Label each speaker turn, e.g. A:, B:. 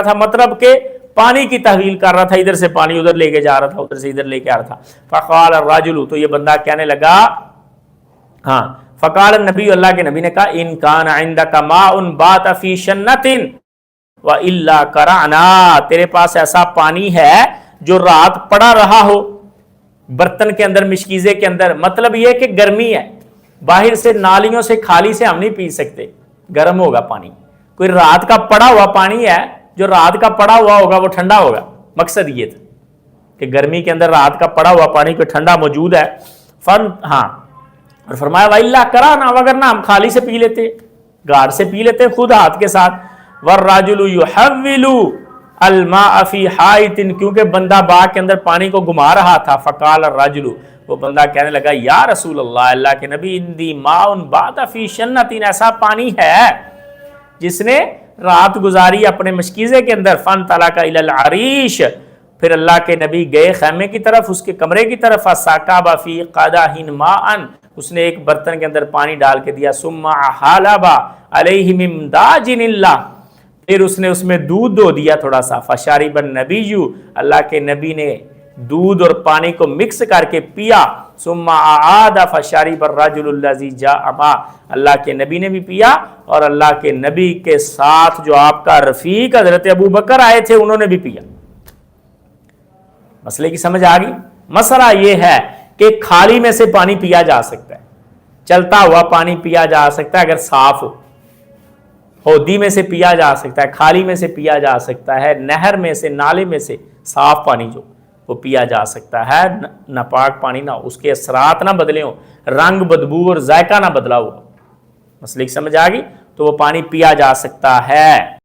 A: تھا، مطلب کہ پانی کی تحویل کر رہا تھا، ادھر سے پانی ادھر لے کے جا رہا تھا، ادھر سے ادھر لے کے آ رہا تھا. فقال الرجل، تو یہ بندہ کہنے لگا، ہاں فقال النبی، اللہ کے نبی نے کہا، ان کان عندک ماء بات فی شنۃ والا قرعنا، تیرے پاس ایسا پانی ہے جو رات پڑا رہا ہو برتن کے اندر، مشکیزے کے اندر، مطلب یہ کہ گرمی ہے، باہر سے نالیوں سے کھالی سے ہم نہیں پی سکتے، گرم ہوگا پانی. کوئی رات کا پڑا ہوا پانی ہے، جو رات کا پڑا ہوا ہوگا وہ ٹھنڈا ہوگا. مقصد یہ تھا کہ گرمی کے اندر رات کا پڑا ہوا پانی کوئی ٹھنڈا موجود ہے. ہاں، اور فرمایا وَإِلَّا كَرَانَا، وگرنہ ہم خالی سے پی لیتے، گاڑ سے پی لیتے خود ہاتھ کے ساتھ. وَالرَّجُلُ يُحَوِّلُ الْمَاءَ فِي حَائِطٍ، کیونکہ بندہ باغ کے اندر پانی کو گھما رہا تھا. فقال الرَّجُلُ، وہ بندہ کہنے لگا، یا رسول اللہ، اللہ کے نبی، اندی ماء بات فی شنۃ، ایسا پانی ہے جس نے رات گزاری اپنے مشکیزے کے اندر. فانطلق الی العریش، پھر اللہ کے نبی گئے خیمے کی طرف، اس کے کمرے کی طرف. فسکب فی قدح ماء، اس نے ایک برتن کے اندر پانی ڈال کے دیا. ثم حلب علیہ من داجن اللہ، پھر اس نے اس میں دودھ دو دیا تھوڑا سا. فشرب النبی، اللہ کے نبی نے دودھ اور پانی کو مکس کر کے پیا. ثم اعاد فشرب الرجل الذی جاء معه، اللہ کے نبی نے بھی پیا، اور اللہ کے نبی کے ساتھ جو آپ کا رفیق حضرت ابو بکر آئے تھے انہوں نے بھی پیا. مسئلے کی سمجھ آ گئی؟ مسئلہ یہ ہے کہ کھالی میں سے پانی پیا جا سکتا ہے، چلتا ہوا پانی پیا جا سکتا ہے اگر صاف ہو، ہودی میں سے پیا جا سکتا ہے، کھالی میں سے پیا جا سکتا ہے، نہر میں سے، نالے میں سے صاف پانی جو وہ پیا جا سکتا ہے، ناپاک پانی نہ ہو، اس کے اثرات نہ بدلے ہوں، رنگ، بدبو اور ذائقہ نہ بدلا ہو. مسئلے کی سمجھ آ گئی؟ تو وہ پانی پیا جا سکتا ہے.